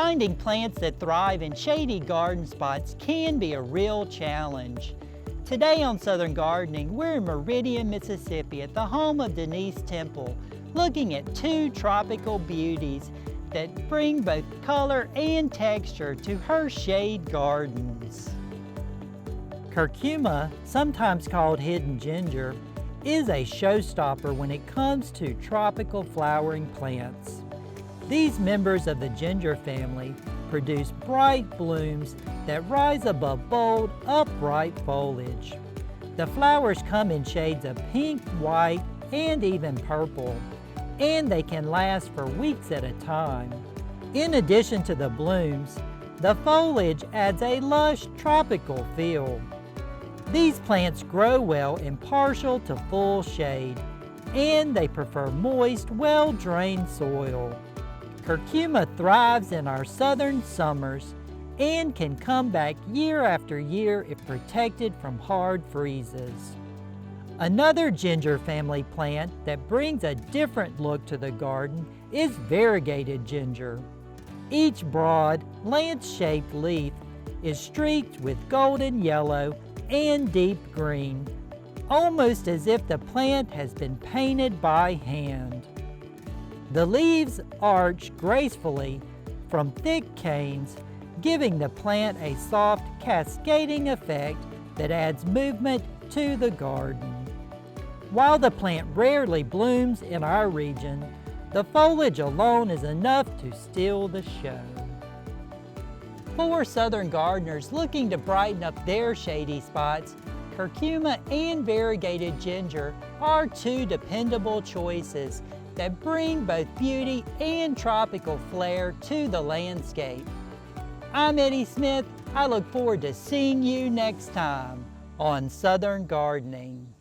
Finding plants that thrive in shady garden spots can be a real challenge. Today on Southern Gardening, we're in Meridian, Mississippi at the home of Denise Temple, looking at two tropical beauties that bring both color and texture to her shade gardens. Curcuma, sometimes called hidden ginger, is a showstopper when it comes to tropical flowering plants. These members of the ginger family produce bright blooms that rise above bold, upright foliage. The flowers come in shades of pink, white, and even purple, and they can last for weeks at a time. In addition to the blooms, the foliage adds a lush tropical feel. These plants grow well in partial to full shade, and they prefer moist, well-drained soil. Curcuma thrives in our southern summers and can come back year after year if protected from hard freezes. Another ginger family plant that brings a different look to the garden is variegated ginger. Each broad, lance-shaped leaf is streaked with golden yellow and deep green, almost as if the plant has been painted by hand. The leaves arch gracefully from thick canes, giving the plant a soft, cascading effect that adds movement to the garden. While the plant rarely blooms in our region, the foliage alone is enough to steal the show. For southern gardeners looking to brighten up their shady spots, curcuma and variegated ginger are two dependable choices that bring both beauty and tropical flair to the landscape. I'm Eddie Smith. I look forward to seeing you next time on Southern Gardening.